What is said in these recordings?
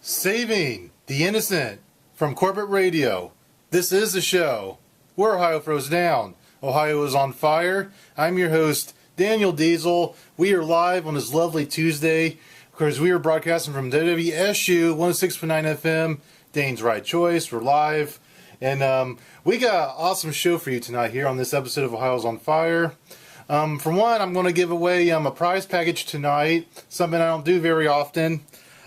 Saving the innocent from corporate radio. This is the show where Ohio throws down. Ohio is on fire. I'm your host, Daniel Diesel. We are live on this lovely Tuesday. Of course, we are broadcasting from WSU 106.9 FM, Dane's Right Choice. We're live. And we got an awesome show for you tonight here on this episode of Ohio's on Fire. For one, I'm going to give away a prize package tonight, something I don't do very often.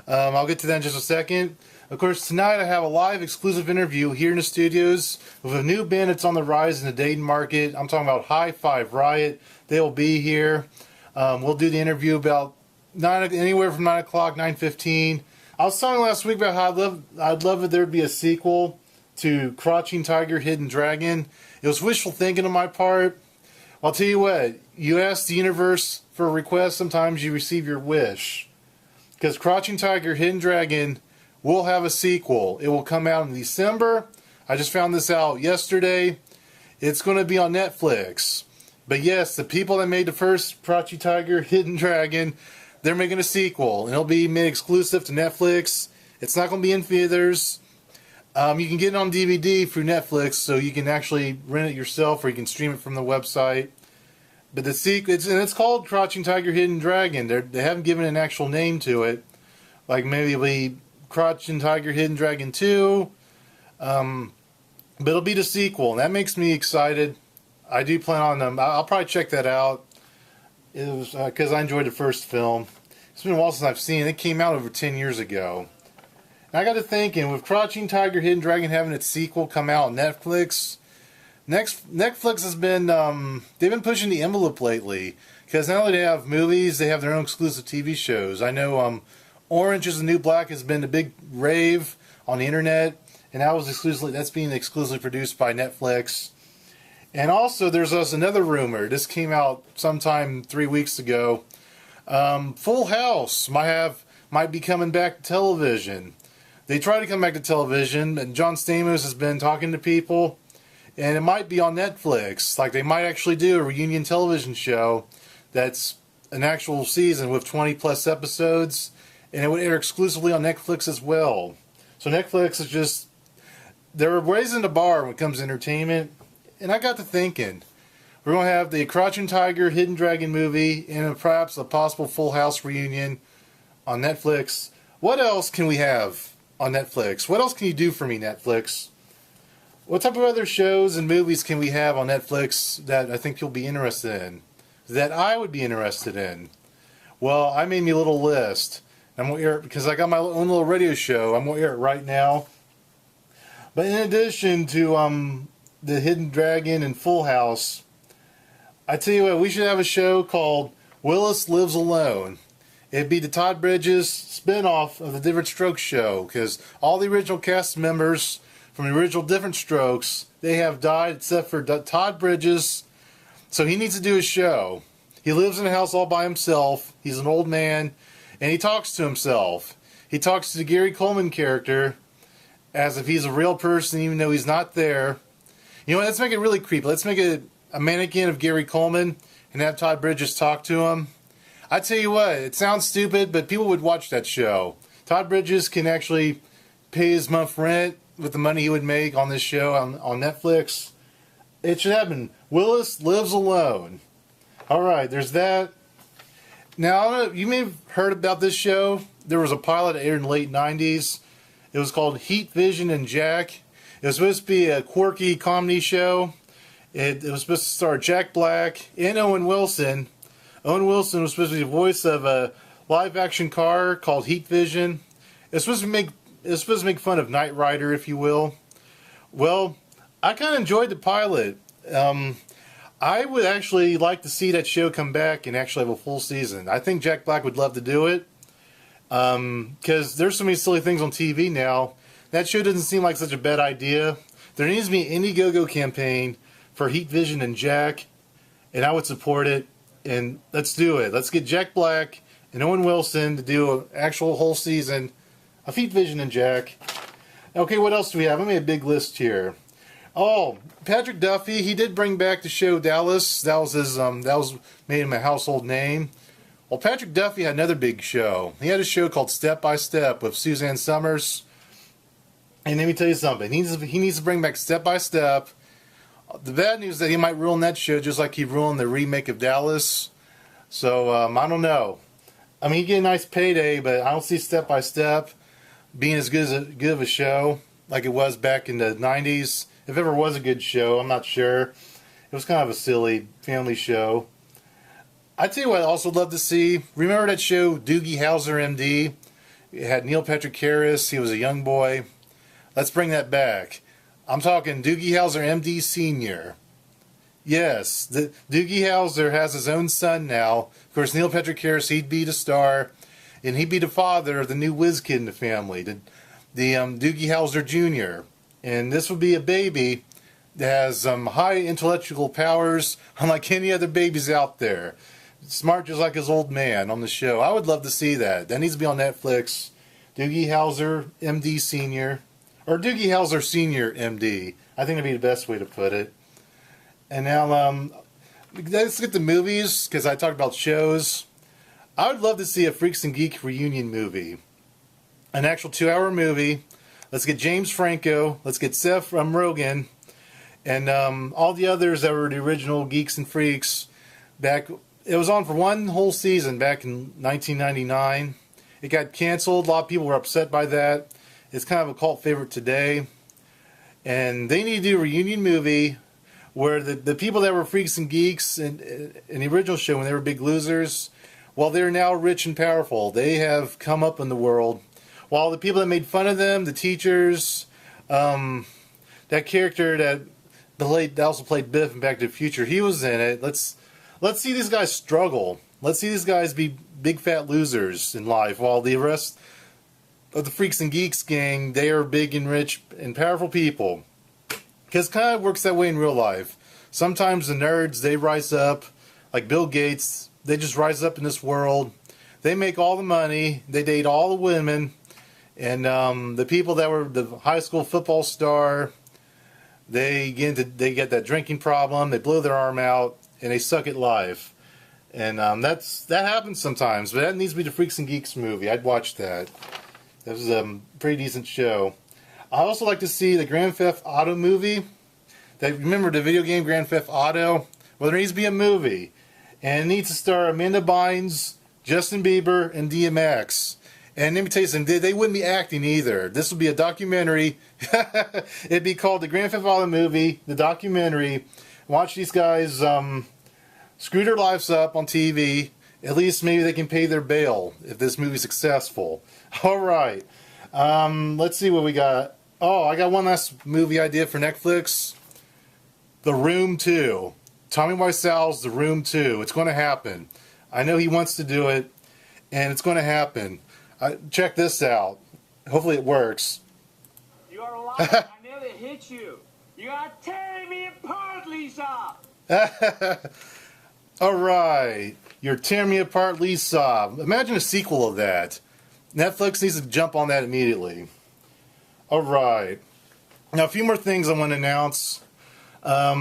I'll get to that in just a second. Of course, tonight I have a live exclusive interview here in the studios with a new band that's on the rise in the Dayton market. I'm talking about High Five Riot. They'll be here. We'll do the interview about anywhere from 9 o'clock, 9:15. I was talking last week about how I'd love if there'd be a sequel to Crouching Tiger, Hidden Dragon. It was wishful thinking on my part. I'll tell you what, you ask the universe for a request, sometimes you receive your wish. Because Crouching Tiger, Hidden Dragon will have a sequel. It will come out in December. I just found this out yesterday. It's going to be on Netflix. But yes, the people that made the first Crouching Tiger, Hidden Dragon, they're making a sequel. And it'll be made exclusive to Netflix. It's not going to be in theaters. You can get it on DVD through Netflix, so you can actually rent it yourself, or you can stream it from the website. But the sequel, it's called Crouching Tiger, Hidden Dragon. They haven't given an actual name to it, like maybe it'll be Crouching Tiger, Hidden Dragon 2. But it'll be the sequel, and that makes me excited. I do plan on them. I'll probably check that out. It was because I enjoyed the first film. It's been a while since I've seen it. It came out over 10 years ago. And I got to thinking, with Crouching Tiger, Hidden Dragon having its sequel come out on Netflix, Netflix has been, they've been pushing the envelope lately. Because not only do they have movies, they have their own exclusive TV shows. I know Orange is the New Black has been a big rave on the internet. And that's being exclusively produced by Netflix. And also, there's another rumor. This came out sometime 3 weeks ago. Full House might be coming back to television. They try to come back to television, and John Stamos has been talking to people, and it might be on Netflix. Like, they might actually do a reunion television show that's an actual season with 20 plus episodes, and it would air exclusively on Netflix as well. So Netflix is just, they're raising the bar when it comes to entertainment, and I got to thinking, we're going to have the Crouching Tiger, Hidden Dragon movie, and perhaps a possible Full House reunion on Netflix. What else can we have on Netflix? What else can you do for me, Netflix? What type of other shows and movies can we have on Netflix that I think you'll be interested in? That I would be interested in? Well, I made me a little list. I'm going to air it because I got my own little radio show. I'm going to air it right now. But in addition to the Hidden Dragon and Full House, I tell you what, we should have a show called Willis Lives Alone. It'd be the Todd Bridges spinoff of the Different Strokes show, because all the original cast members from the original Different Strokes, they have died except for Todd Bridges. So he needs to do a show. He lives in a house all by himself. He's an old man, and he talks to himself. He talks to the Gary Coleman character as if he's a real person, even though he's not there. You know what? Let's make it really creepy. Let's make it a mannequin of Gary Coleman and have Todd Bridges talk to him. I tell you what, it sounds stupid, but people would watch that show. Todd Bridges can actually pay his month rent with the money he would make on this show on Netflix. It should happen. Willis Lives Alone. Alright, there's that. Now, you may have heard about this show. There was a pilot that aired in the late 90s. It was called Heat, Vision, and Jack. It was supposed to be a quirky comedy show. It was supposed to star Jack Black and Owen Wilson. Owen Wilson was supposed to be the voice of a live-action car called Heat Vision. It's supposed to make fun of Knight Rider, if you will. Well, I kind of enjoyed the pilot. I would actually like to see that show come back and actually have a full season. I think Jack Black would love to do it. Because there's so many silly things on TV now. That show doesn't seem like such a bad idea. There needs to be an Indiegogo campaign for Heat Vision and Jack, and I would support it. And let's do it. Let's get Jack Black and Owen Wilson to do an actual whole season of Heat Vision and Jack. Okay, what else do we have? I made a big list here. Oh, Patrick Duffy, he did bring back the show Dallas. That was made him a household name. Well, Patrick Duffy had another big show. He had a show called Step by Step with Suzanne Summers. And let me tell you something. He needs to bring back Step by Step. The bad news is that he might ruin that show just like he ruined the remake of Dallas. So, I don't know. I mean, he get a nice payday, but I don't see Step by Step being as good of a show like it was back in the 90s. If it ever was a good show, I'm not sure. It was kind of a silly family show. I tell you what I'd also love to see. Remember that show, Doogie Howser, MD? It had Neil Patrick Harris. He was a young boy. Let's bring that back. I'm talking Doogie Howser, MD Sr. Yes, Doogie Howser has his own son now. Of course, Neil Patrick Harris, he'd be the star. And he'd be the father of the new whiz kid in the family, the Doogie Howser Jr. And this would be a baby that has high intellectual powers, unlike any other babies out there. Smart just like his old man on the show. I would love to see that. That needs to be on Netflix. Doogie Howser, MD Sr. Or Doogie Howser Sr. MD. I think that'd be the best way to put it. And now, let's get to movies, because I talked about shows. I would love to see a Freaks and Geek reunion movie. An actual 2-hour movie. Let's get James Franco. Let's get Seth Rogen. And all the others that were the original Geeks and Freaks. Back, it was on for one whole season back in 1999. It got canceled. A lot of people were upset by that. It's kind of a cult favorite today. And they need to do a reunion movie where the people that were Freaks and Geeks in the original show when they were big losers, well, they're now rich and powerful. They have come up in the world. While the people that made fun of them, the teachers, that character that also played Biff in Back to the Future, he was in it. Let's see these guys struggle. Let's see these guys be big fat losers in life, while the rest of the Freaks and Geeks gang, they are big and rich and powerful people. Because it kind of works that way in real life. Sometimes the nerds, they rise up, like Bill Gates. They just rise up in this world. They make all the money. They date all the women. And the people that were the high school football star, they get that drinking problem. They blow their arm out, and they suck at life. And that happens sometimes. But that needs to be the Freaks and Geeks movie. I'd watch that. That was a pretty decent show. I also like to see the Grand Theft Auto movie. Remember the video game Grand Theft Auto? Well, there needs to be a movie. And it needs to star Amanda Bynes, Justin Bieber, and DMX. And let me tell you something, they wouldn't be acting either. This would be a documentary. It'd be called the Grand Theft Auto movie, the documentary. Watch these guys screw their lives up on TV. At least maybe they can pay their bail if this movie's successful. Alright. Let's see what we got. Oh, I got one last movie idea for Netflix. The Room 2. Tommy Wiseau's The Room 2. It's going to happen. I know he wants to do it, and it's going to happen. Check this out. Hopefully it works. You are lying. I nearly hit you. You are tearing me apart, Lisa. Alright. You're tearing me apart, Lisa. Imagine a sequel of that. Netflix needs to jump on that immediately. Alright. Now, a few more things I want to announce. A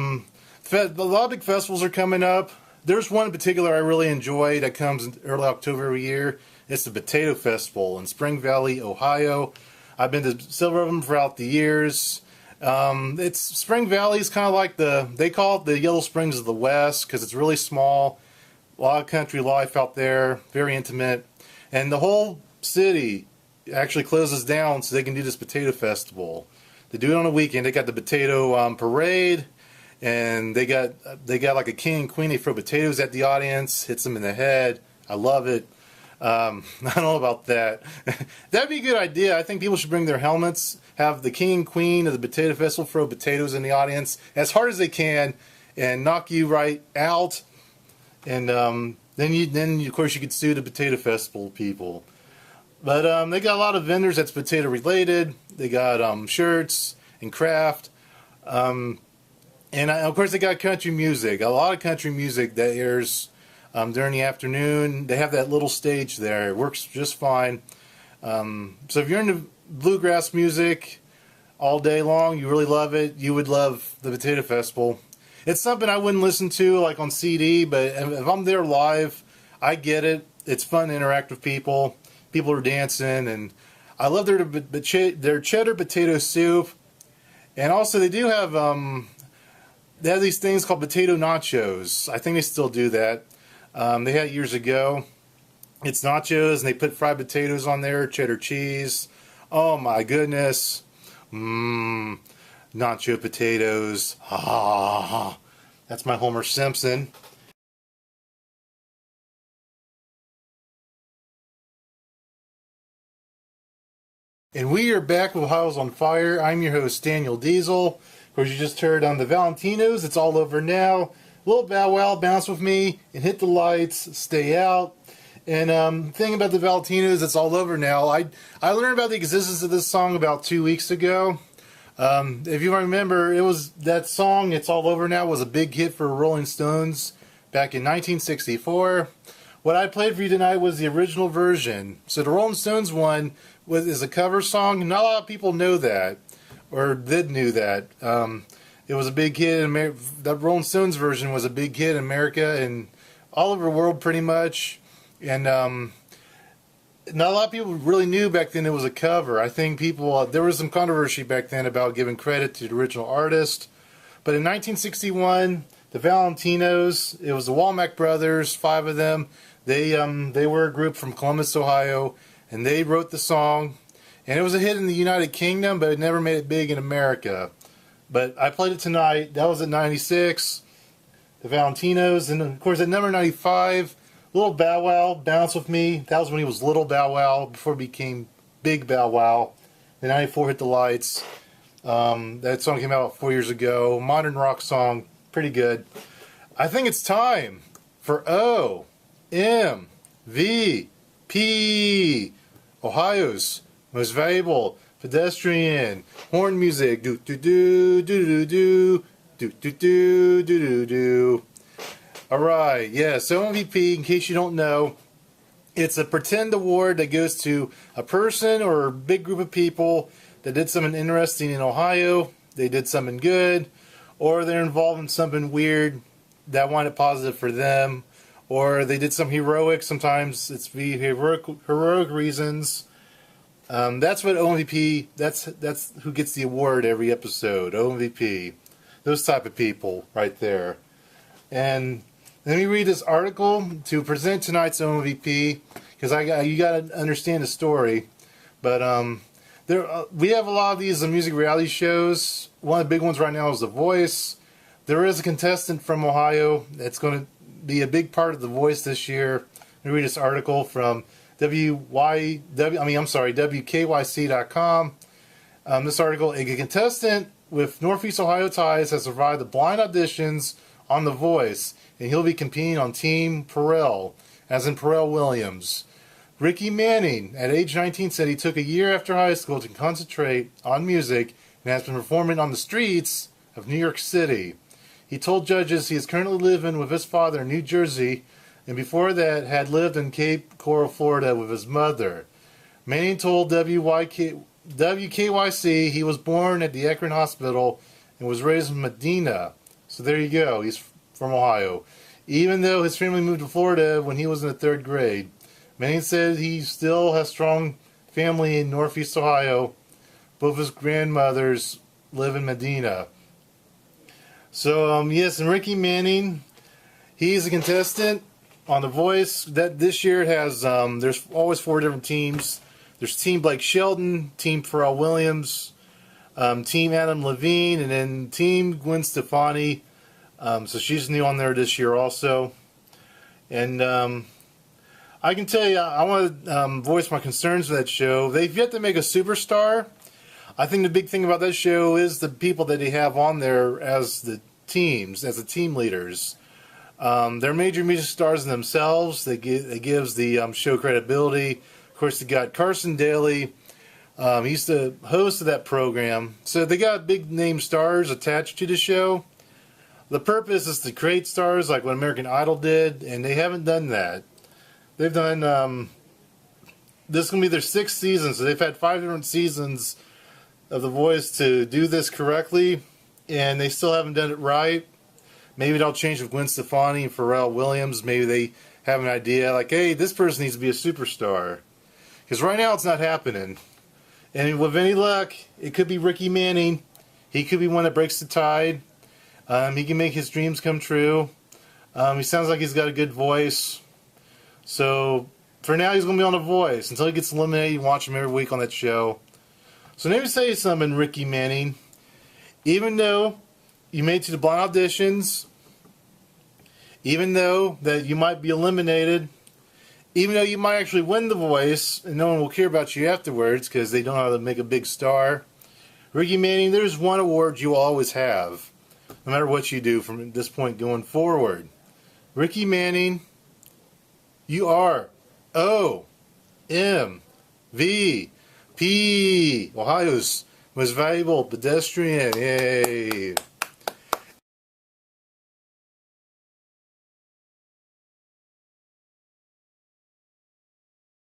lot of big festivals are coming up. There's one in particular I really enjoy that comes in early October every year. It's the Potato Festival in Spring Valley, Ohio. I've been to several of them throughout the years. Spring Valley is kind of like they call it the Yellow Springs of the West because it's really small. A lot of country life out there, very intimate. And the whole city actually closes down so they can do this Potato Festival. They do it on a weekend. They got the potato parade. And they got like a king and queen. They throw potatoes at the audience, hits them in the head. I love it. I don't know about that. That'd be a good idea. I think people should bring their helmets, have the king and queen of the Potato Festival throw potatoes in the audience as hard as they can, and knock you right out. And then of course you could sue the Potato Festival people. But they got a lot of vendors that's potato related. They got shirts and craft. And of course they got country music. A lot of country music that airs during the afternoon. They have that little stage there. It works just fine. So if you're into bluegrass music all day long, you really love it, you would love the Potato Festival. It's something I wouldn't listen to like on CD, but if I'm there live, I get it. It's fun to interact with people. People are dancing, and I love their cheddar potato soup. And also, they do have they have these things called potato nachos. I think they still do that. They had it years ago. It's nachos, and they put fried potatoes on there, cheddar cheese. Oh my goodness. Nacho potatoes. Ah, that's my Homer Simpson. And we are back with Ohio's on Fire. I'm your host, Daniel Diesel. Of course, you just heard on the Valentinos. It's all over now. Little bow wow, bounce with me, and hit the lights, stay out. And thing about the Valentinos, it's all over now. I learned about the existence of this song about 2 weeks ago. If you remember, it was that song, It's All Over Now, was a big hit for Rolling Stones back in 1964. What I played for you tonight was the original version. So the Rolling Stones one is a cover song. Not a lot of people know that, or knew that. It was a big hit in America. The Rolling Stones version was a big hit in America and all over the world pretty much. And not a lot of people really knew back then it was a cover. I think people, there was some controversy back then about giving credit to the original artist. But in 1961, the Valentinos, it was the Womack brothers, 5 of them. They were a group from Columbus, Ohio, and they wrote the song. And it was a hit in the United Kingdom, but it never made it big in America. But I played it tonight. That was at 96, the Valentinos. And of course at number 95, Little Bow Wow, Bounce With Me. That was when he was Little Bow Wow, before he became Big Bow Wow. The 94 hit the lights. That song came out 4 years ago. Modern rock song, pretty good. I think it's time for OMVP, Ohio's most valuable pedestrian horn music. Do do do do do do do do do do do. All right, yeah. So OMVP, in case you don't know, it's a pretend award that goes to a person or a big group of people that did something interesting in Ohio. They did something good, or they're involved in something weird that wound up positive for them, or they did something heroic. Sometimes it's for heroic reasons. That's what OMVP. That's who gets the award every episode. OMVP, those type of people right there. And let me read this article to present tonight's OMVP, because you got to understand the story. But we have a lot of these music reality shows. One of the big ones right now is The Voice. There is a contestant from Ohio that's going to be a big part of The Voice this year. Let me read this article from WKYC.com. This article: a contestant with Northeast Ohio ties has survived the blind auditions on The Voice, and he'll be competing on Team Perel, as in Pharrell Williams. Ricky Manning, at age 19, said he took a year after high school to concentrate on music and has been performing on the streets of New York City. He told judges he is currently living with his father in New Jersey, and before that had lived in Cape Coral, Florida with his mother. Manning told WKYC he was born at the Akron Hospital and was raised in Medina. So there you go, he's from Ohio. Even though his family moved to Florida when he was in the 3rd grade. Manning said he still has strong family in Northeast Ohio. Both his grandmothers live in Medina. So, yes, and Ricky Manning, he's a contestant on The Voice. That this year it has, there's always 4 different teams. There's Team Blake Shelton, Team Pharrell Williams, Team Adam Levine, and then Team Gwen Stefani. So she's new on there this year also. And I can tell you, I want to voice my concerns with that show. They've yet to make a superstar. I think the big thing about that show is the people that they have on there as the teams, as the team leaders. They're major music stars in themselves. It gives the show credibility. Of course, they got Carson Daly. He's the host of that program. So they got big name stars attached to the show. The purpose is to create stars like what American Idol did, and they haven't done that. They've done, this is going to be their 6th season, so they've had 5 different seasons of The Voice to do this correctly, and they still haven't done it right. Maybe they'll change with Gwen Stefani and Pharrell Williams. Maybe they have an idea like, hey, this person needs to be a superstar. Because right now it's not happening. And with any luck, it could be Ricky Manning. He could be one that breaks the tide. He can make his dreams come true. He sounds like he's got a good voice. So for now, he's going to be on The Voice. Until he gets eliminated, you watch him every week on that show. So let me say something, Ricky Manning. Even though you made it to the blind auditions, even though that you might be eliminated, even though you might actually win The Voice, and no one will care about you afterwards because they don't know how to make a big star, Ricky Manning, there's one award you will always have, no matter what you do from this point going forward. Ricky Manning, you are OMVP, Ohio's most valuable pedestrian. Yay!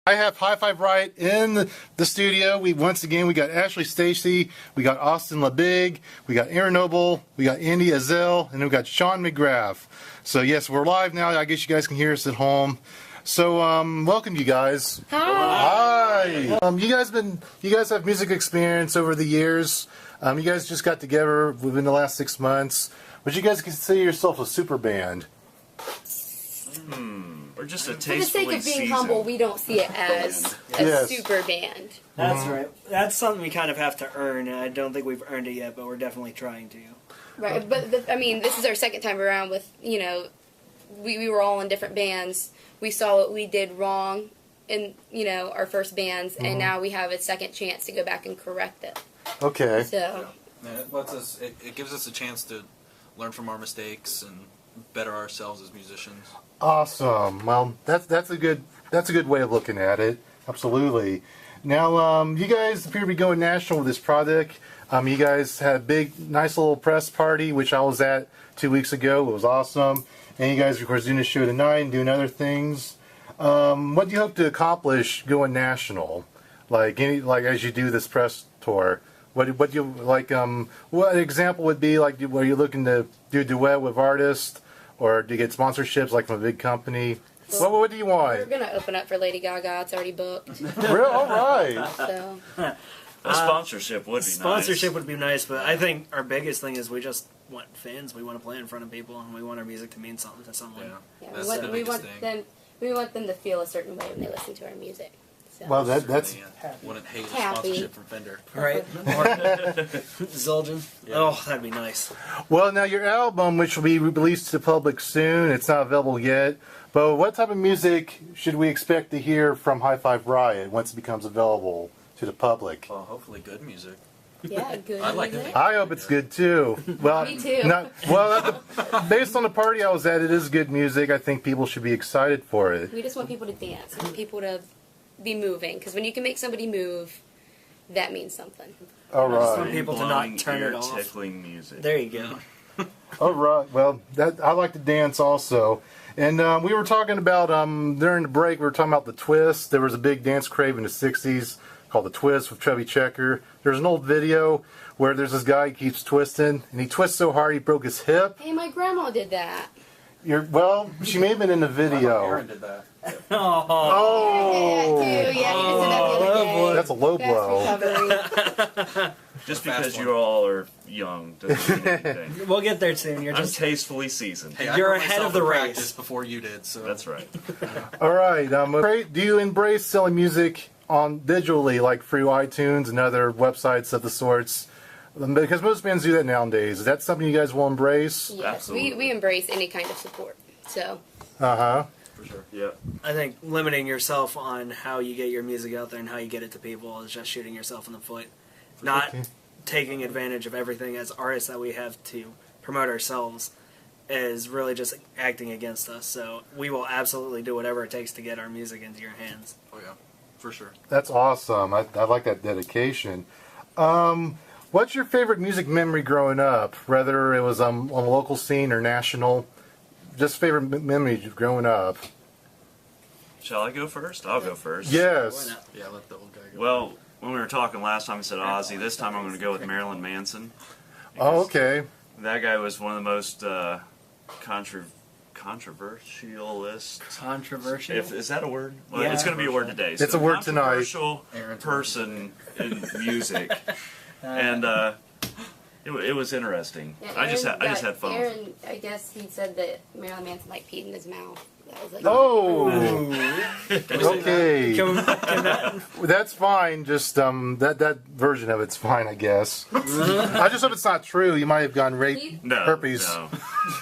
I have High Five Riot in the studio. Once again we got Ashley Stacy, we got Austin LeBig, we got Aaron Noble, we got Andy Azell, and we got Sean McGrath. So yes, we're live now. I guess you guys can hear us at home. So welcome you guys. Hi. Hi. You guys have music experience over the years. You guys just got together within the last 6 months. Would you guys consider yourself a super band? Or just a For the tastefully sake of being seasoned humble, we don't see it as a Yes. super band. That's right. That's something we kind of have to earn, and I don't think we've earned it yet, but we're definitely trying to. Right, but this is our second time around with, we were all in different bands. We saw what we did wrong in, our first bands, and now we have a second chance to go back and correct it. Okay. So, It gives us a chance to learn from our mistakes and better ourselves as musicians. Awesome. Well, that's a good way of looking at it. Absolutely. Now, you guys appear to be going national with this project. You guys had a big, nice little press party, which I was at 2 weeks ago. It was awesome. And you guys, of course, doing a show tonight and doing other things. What do you hope to accomplish going national? Like as you do this press tour, what do you like? What example would be like? Were you looking to do a duet with artists, or do you get sponsorships like from a big company? What do you we're want? going to open up for Lady Gaga. It's already booked. Real? All right. So, a sponsorship would be Sponsorship nice. would be nice, but I think our biggest thing is we just want fans. We want to play in front of people, and we want our music to mean something to someone. yeah, That's the we biggest want thing. we want them to feel a certain way when they listen to our music. So. Well, that's Wouldn't hate a Happy. sponsorship from Fender. Right? Zildjian. Oh, that'd be nice. well. Now your album, which will be released to the public soon, it's not available yet. But what type of music should we expect to hear from High Five Riot once it becomes available to the public? Well, hopefully good music. Yeah, good. I like music. it. I hope it's good too. Well, Me too. Based on the party I was at, it is good music. I think people should be excited for it. We just want people to dance. We want people to be moving. Because when you can make somebody move, that means something. All want right. people to not turn it off. Tickling music. There you go. All right. Well, I like to dance also. And we were talking about during the break. We were talking about the twist. There was a big dance crave in the '60s called the Twist with Chubby Checker. There's an old video where there's this guy who keeps twisting, and he twists so hard he broke his hip. Hey, my grandma did that. She may have been in the video. Aaron did that. Oh, Yeah, he just did that the other day. that's a low Fast blow. recovery. Just Fast because one. you all are young doesn't mean anything. We'll get there soon. You're I'm just tastefully seasoned. Hey, I You're put ahead myself of the in race. practice before you did. So That's right. All right. Do you embrace selling music on digitally, like through iTunes and other websites of the sorts? Because most bands do that nowadays. Is that something you guys will embrace? Yes, Absolutely. we embrace any kind of support. So, Uh huh. for sure. Yep. I think limiting yourself on how you get your music out there and how you get it to people is just shooting yourself in the foot. Not taking advantage of everything as artists that we have to promote ourselves is really just acting against us. So we will absolutely do whatever it takes to get our music into your hands. Oh yeah, for sure. That's awesome. I like that dedication. What's your favorite music memory growing up? Whether it was on a local scene or national, just favorite memories of growing up. Shall I go first? I'll go first. Yes. Yeah, let the old guy go. Well, when we were talking last time, I said Ozzy. This time I'm going to go with Marilyn Manson. Oh, okay. That guy was one of the most controversialist. Controversial. Is that a word? Well, Yeah. it's going to be a word today. It's a word tonight. Controversial person in music, and it was interesting. Yeah, I just Aaron had fun. Aaron, I guess he said that Marilyn Manson like peed in his mouth. That was like, Oh, Ooh. okay. Can that, That's fine. Just that version of it's fine, I guess. I just hope it's not true. You might have gotten raped, No, herpes. no.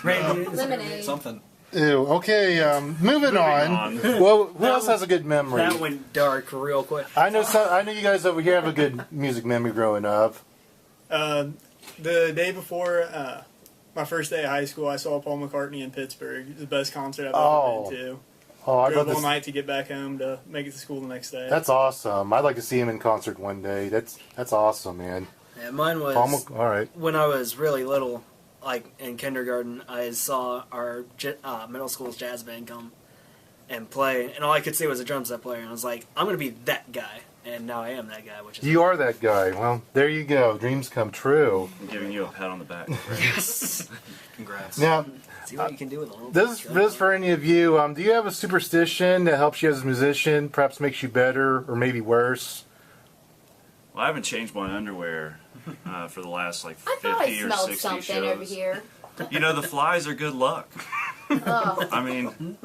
lemonade. Something. Ew. Okay. Moving on. Well, who else has a good memory? that went dark real quick. I know you guys over here have a good music memory growing up. The day before my first day of high school, I saw Paul McCartney in Pittsburgh. It was the best concert I've ever been to. Oh, I Drove thought all night to get back home to make it to school the next day. that's awesome. I'd like to see him in concert one day. That's awesome, man. Yeah, mine was All right. when I was really little, like in kindergarten. I saw our middle school's jazz band come and play, and all I could see was a drum set player, and I was like, I'm going to be that guy. And now I am that guy, which is You are that guy. Well, there you go. Dreams come true. I'm giving you a pat on the back. yes. Congrats. Mm-hmm. Now, See what you can do with a little. this is for any of you. Do you have a superstition that helps you as a musician, perhaps makes you better or maybe worse? Well, I haven't changed my underwear for the last like I thought I 50 or smelled 60 something shows. over here. You know, the flies are good luck. Oh. I mean,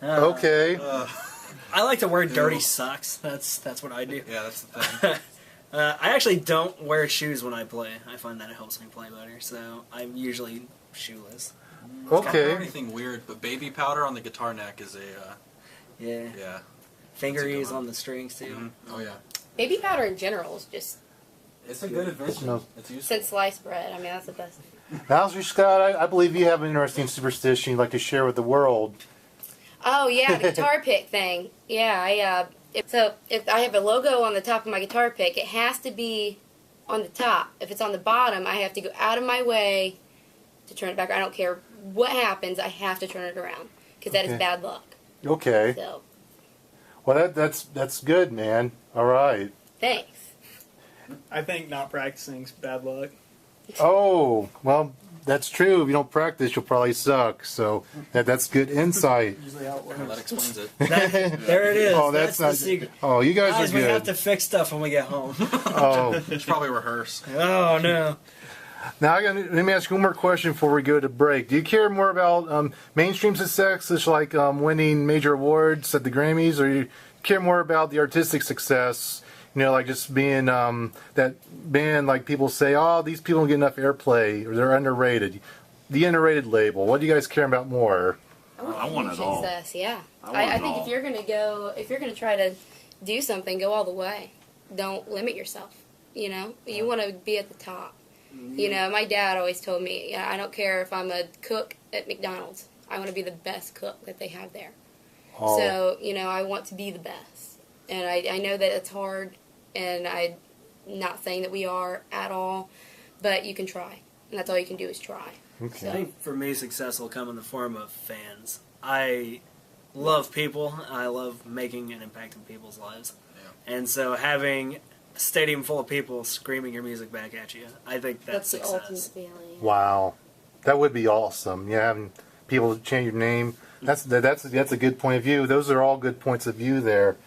Okay. I like to wear dirty socks. That's what I do. Yeah, that's the thing. I actually don't wear shoes when I play. I find that it helps me play better. So I'm usually shoeless. I don't know Okay. anything weird, but baby powder on the guitar neck is a Yeah. yeah. Finger That's a good ease one. on the strings too. Mhm. Oh yeah. Baby powder in general is just It's a good invention. No. It's useful. since sliced bread. I mean, that's the best. Now, Scott, I believe you have an interesting superstition you'd like to share with the world. Oh yeah, the guitar pick thing. Yeah, if I have a logo on the top of my guitar pick, it has to be on the top. If it's on the bottom, I have to go out of my way to turn it back. I don't care what happens. I have to turn it around because that is Okay. bad luck. Okay. So Well, that's good, man. All right. thanks. I think not practicing's bad luck. Oh, well, that's true. If you don't practice, you'll probably suck. So that's good insight. Usually how it works. That explains it. There it is. Oh, that's the not. secret. Oh, you guys Guys, are we have good. to fix stuff when we get home. Oh, You should probably rehearse. Oh no. now let me ask you one more question before we go to break. Do you care more about mainstream success, such like winning major awards at the Grammys, or you care more about the artistic success? You know, like just being that band, like people say, oh, these people don't get enough airplay, or they're underrated. The underrated label. What do you guys care about more? I want it all. Success, yeah. I want I it think all. if you're gonna try to do something, go all the way. Don't limit yourself. You know, you want to be at the top. You know, my dad always told me, yeah, I don't care if I'm a cook at McDonald's. I want to be the best cook that they have there. Oh, So, you know, I want to be the best. And I know that it's hard, and I'm not saying that we are at all, but you can try. And that's all you can do is try. okay. I think for me, success will come in the form of fans. I love people. I love making an impact in people's lives. Yeah. And so having a stadium full of people screaming your music back at you, I think that's the success. ultimate feeling. Wow, that would be awesome. Yeah, having people change your name. That's a good point of view. Those are all good points of view there.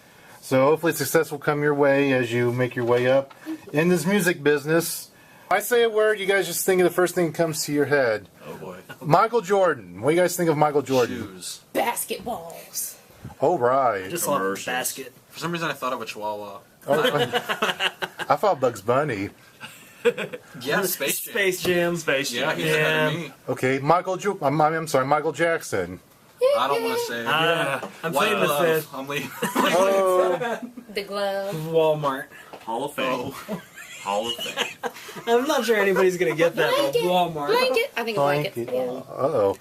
So hopefully success will come your way as you make your way up in this music business. I say a word, you guys just think of the first thing that comes to your head. Oh boy. Michael Jordan. What do you guys think of Michael Jordan? Shoes. Basketballs. Oh, right. Just love the Commercials. basket. For some reason, I thought of a Chihuahua. I thought Bugs Bunny. Yeah, Space Jam. Space Jam. Space Yeah, Jam. he's ahead of me. Okay, I'm sorry, Michael Jackson. I don't want to say. I'm White playing the glove. fifth. I'm leaving. Oh, The glove. Walmart. Hall of Fame. Hall of Fame. I'm not sure anybody's going to get that, but Blanket. Walmart. Blanket. I think a blanket. blanket. Yeah. Uh-oh.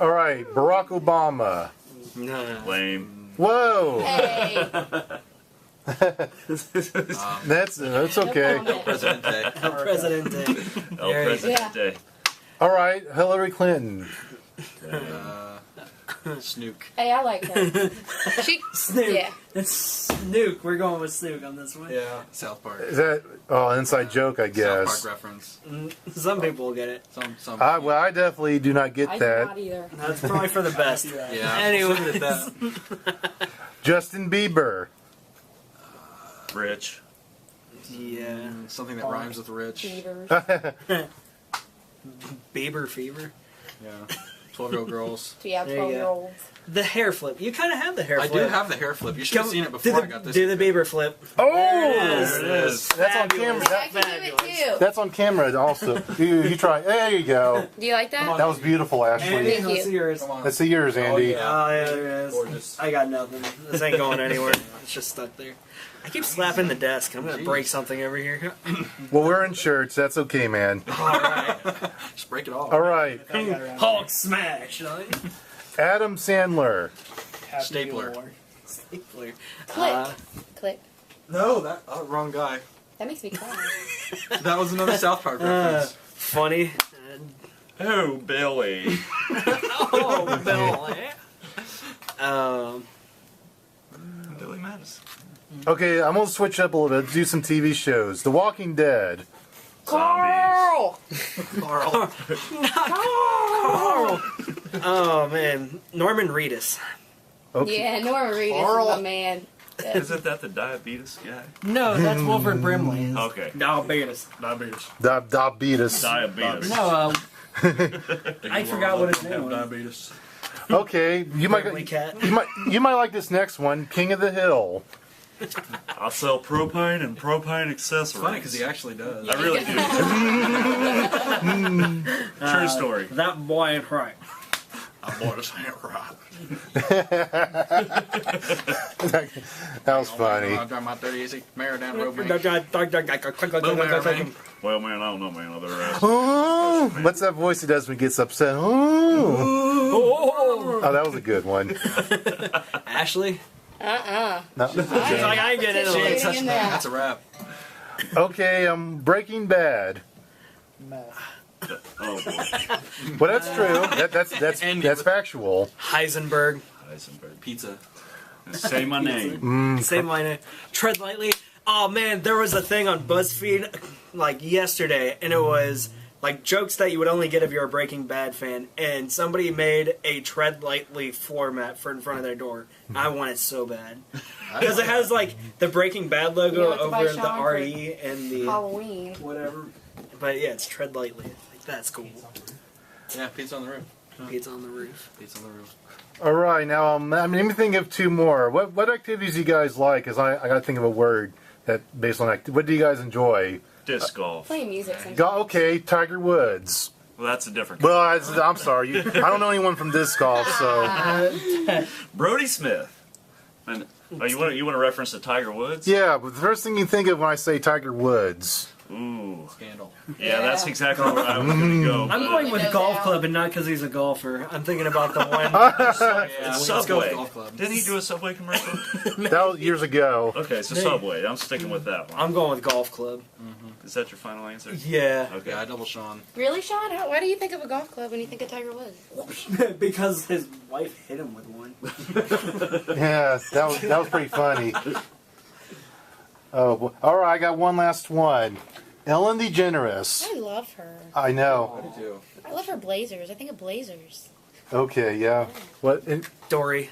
All right, Barack Obama. Nah. Lame. Whoa. Hey. That's okay. No comment. Presidente. El Presidente. El There you go. Presidente. All right, Hillary Clinton. Snook. Hey, I like her. She, Snook. yeah. It's Snook. We're going with Snook on this one. Yeah. South Park. Is that inside joke? I South guess. Park reference. Some people will get it. Some. Well, I definitely do not get I do that. not either. That's probably for the best. Yeah. Anyways. We'll leave it at that. Justin Bieber. Rich. Yeah. Something that rhymes with rich. Beavers. Bieber fever. Yeah. 12-year-old girls. So yeah, There you go. 12-year-olds. The hair flip. You kind of have the hair I flip. do have the hair flip. You should have Come- seen it before I got this. Do the Bieber flip. Oh, There it is. that's on camera. I can do it too. That's on camera also. You try. There you go. Do you like that? That was beautiful, Andy, Ashley. Thank let's you. see yours. Come on. Let's see yours, Andy. yeah. Oh, yeah, there it is. Gorgeous. I got nothing. This ain't going anywhere. It's just stuck there. I keep slapping the desk. I'm going to Jeez. break something over here. Well, we're in shirts. That's okay, man. Alright. Just break it off. All right. Hulk smash. Adam Sandler. Stapler. Stapler. Click. Click. No, that wrong guy. That makes me cry. That was another South Park reference. Funny. Oh, Billy. Oh, Bill. Billy Madison. Okay, I'm gonna switch up a little bit. Do some TV shows. The Walking Dead. Carl! Carl. Carl. Oh, man. Norman Reedus. Okay. Yeah, Norman Reedus Carl. is my man. Isn't that the diabetes guy? No, that's Wilford Brimley. Okay. Diabetes. Diabetes. Diabetes. Diabetes. No, I forgot what his name was. Diabetes. Okay, Brimley cat. you might like this next one. King of the Hill. I sell propane and propane accessories. It's funny because he actually does. I really do. True story. That boy ain't right. I bought his hand right. That was funny. I drive my 30 mare down the road, man. Well, man, I don't know, man. Other Oh, what's that voice he does when he gets upset? Oh, that was a good one. Ashley? No. She's like, I ain't getting Shit. into it. In there. That's a wrap. Okay, Breaking Bad. Oh boy. Well, that's true. That's factual. Heisenberg. Heisenberg. Pizza. Say my name. Say my name. Tread lightly. Oh man, there was a thing on BuzzFeed like yesterday, and it was like jokes that you would only get if you're a Breaking Bad fan, and somebody made a tread lightly floor mat for in front of their door. I want it so bad because it has like the Breaking Bad You logo know what to buy, over the Sean, for RE and the Halloween. whatever. But yeah, it's tread lightly. Like, that's cool. Yeah, pizza on the roof. Pizza on the roof. Pizza on the roof. All right, now let me think of two more. What activities do you guys like? Because I got to think of a word that based on what do you guys enjoy? Disc golf. Playing music sometimes. Okay, Tiger Woods. Well, that's a different. Well, I'm sorry. I don't know anyone from disc golf, so Brody Smith. And you want to reference to Tiger Woods? yeah. But the first thing you think of when I say Tiger Woods. Ooh. Scandal. Yeah, that's exactly where I was going to go. I'm going with knows golf now. club, and not because he's a golfer. I'm thinking about the one. Yeah, It's let's go with Subway. golf club. Didn't he do a Subway commercial? That was years ago. Okay, so Subway. I'm sticking with that one. I'm going with golf club. Is that your final answer? Yeah, Okay. Yeah, I double Sean. Really, Sean? Why do you think of a golf club when you think of Tiger Woods? because his wife hit him with one. Yeah, that was pretty funny. Oh, all right. I got one last one. Ellen DeGeneres. I love her. I know. I do too. I love her blazers. I think of blazers. Okay, yeah. What? Dory.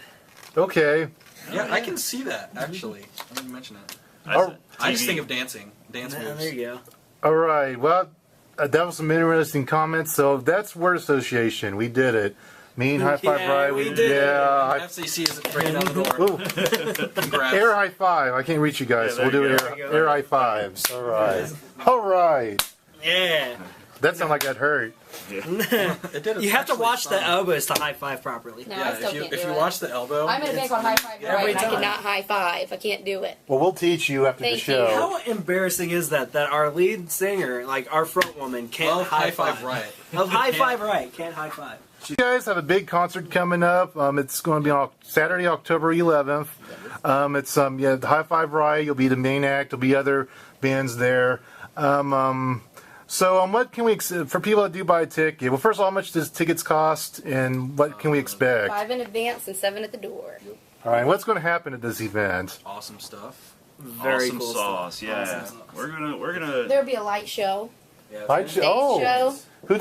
Okay. Yeah, I can see that, actually. I didn't mention it. Oh, I just TV. think of dancing. Dance moves. There you go. All right. Well, that was some interesting comments. So that's word association. We did it. Me and High Five Yeah, Riot. we did it. Yeah. FCC is breaking down the door. Ooh, Congrats. air high five. I can't reach you guys. Yeah, So we'll there do you go. air high fives. All right. All right. Yeah. That sounded like that hurt. It did. You have to actually watch the sound- elbows to high five properly. No, I Yeah, still if you can't if do you it. watch the elbow, I'm gonna it's- make on high five every right, and I time. cannot high five. I can't do it. Well, we'll teach you after the Thank you. show. How embarrassing is that our lead singer, like our front woman, can't Love high five right. Of high five right, can't high five. You guys have a big concert coming up. It's going to be on Saturday, October 11th. It's the High Five Riot. You'll be the main act. There'll be other bands there. So, what can we for people that do buy a ticket? Well, first of all, how much does tickets cost, and what can we expect? 5 in advance and 7 at the door. All right, what's going to happen at this event? Awesome stuff. Very awesome cool sauce, stuff. yeah. Awesome sauce. We're gonna. There'll be a light show. Yeah, Light Stage show. show. Who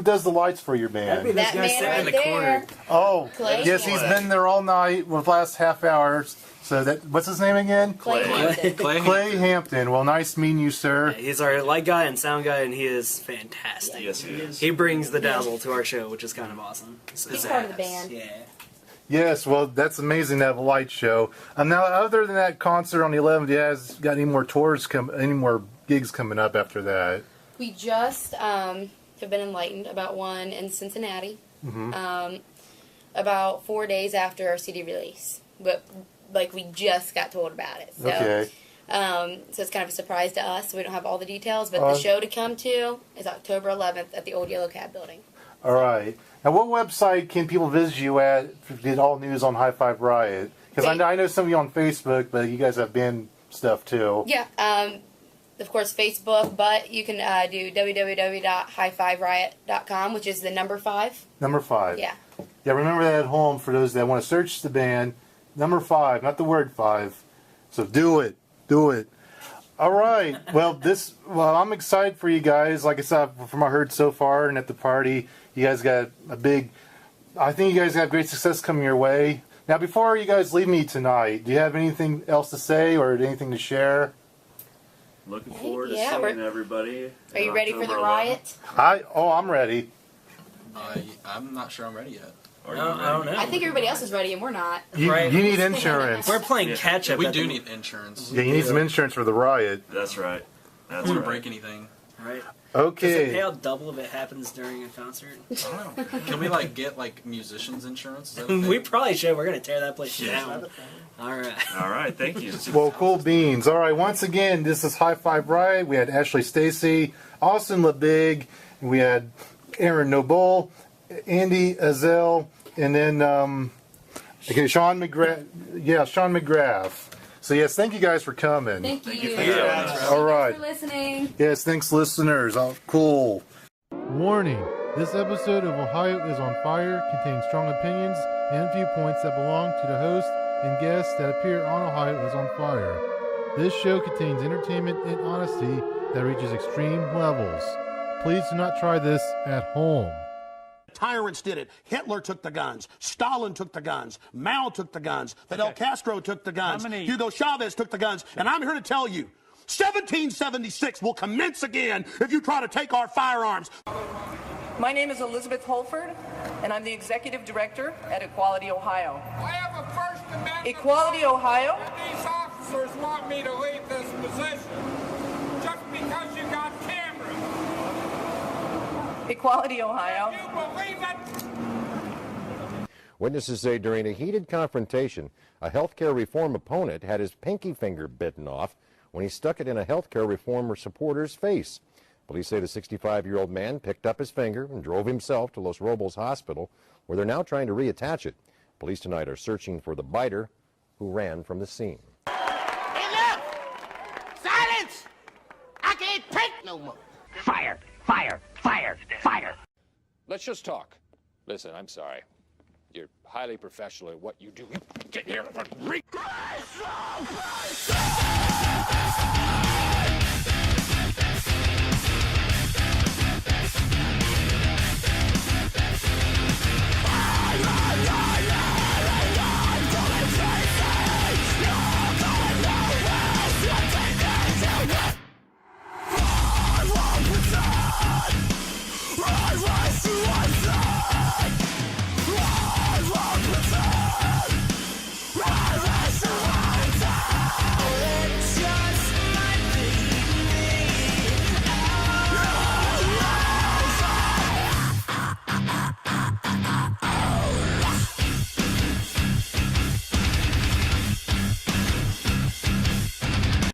does the lights for your band? This That guy man sitting right in the there. corner. Oh, Clay. yes, he's been there all night with the last half hour. So what's his name again? Clay Hampton. Clay Hampton. Well, nice meeting you, sir. He's our light guy and sound guy, and he is fantastic. Yes, he is. He brings the dazzle to our show, which is kind of awesome. He's part of the band. Yeah. Yes, well, that's amazing to have a light show. Now, other than that concert on the 11th, do you guys got any more any more gigs coming up after that? We just have been enlightened about one in Cincinnati. About 4 days after our CD release. But, we just got told about it. So, Okay. so it's kind of a surprise to us. We don't have all the details, but the show to come to is October 11th at the Old Yellow Cab building. All right. Now, what website can people visit you at to get all news on High Five Riot? Because I know some of you on Facebook, but you guys have band stuff too. Yeah, of course, Facebook, but you can do www.highfiveriot.com, which is the number 5. Number 5. Yeah. Yeah, remember that at home for those that want to search the band. Number 5, not the word 5. So do it. Do it. All right. Well, I'm excited for you guys. Like I said, from what I heard so far and at the party, you guys got I think you guys have great success coming your way. Now, before you guys leave me tonight, do you have anything else to say or anything to share? Looking forward to Yeah, seeing everybody. Are you ready for the October 11th. riot? I'm ready. I'm not sure I'm ready yet. Are you I don't know. I think everybody else is ready and we're not. You Right. need insurance. We're playing Yeah. catch up. We do need insurance. Yeah, you need some insurance for the riot. That's right. I That's don't want right. to break anything. Right. Does it pay Okay. out double if it happens during a concert? I don't know. Can we get musicians insurance? Is that a thing? We probably should. We're gonna tear that place down. All right. All right, thank you. Well, cool beans. All right, once again, this is High Five Riot. We had Ashley Stacy, Austin LeBig, we had Aaron Noble, Andy Azell, and then Sean McGrath. Yeah, Sean McGrath. So yes, thank you guys for coming. Thank you. for having us. All right. Thanks for listening. Yes, thanks, listeners. Oh, cool. Warning: this episode of Ohio is on Fire contains strong opinions and viewpoints that belong to the host and guests that appear on Ohio is on Fire. This show contains entertainment and honesty that reaches extreme levels. Please do not try this at home. Tyrants did it. Hitler took the guns. Stalin took the guns. Mao took the guns. Fidel Castro took the guns. Hugo Chavez took the guns. And I'm here to tell you, 1776 will commence again if you try to take our firearms. My name is Elizabeth Holford, and I'm the Executive Director at Equality Ohio. I have a First Amendment. Equality Ohio? These officers want me to leave this position just because you got cameras. Equality Ohio. You believe it? Witnesses say during a heated confrontation, a healthcare reform opponent had his pinky finger bitten off when he stuck it in a healthcare reformer supporter's face. Police say the 65-year-old man picked up his finger and drove himself to Los Robles Hospital, where they're now trying to reattach it. Police tonight are searching for the biter who ran from the scene. Enough! Silence! I can't take no more. Fire! Fire! Fire! Fire! Let's just talk. Listen, I'm sorry. You're highly professional at what you do. You get here and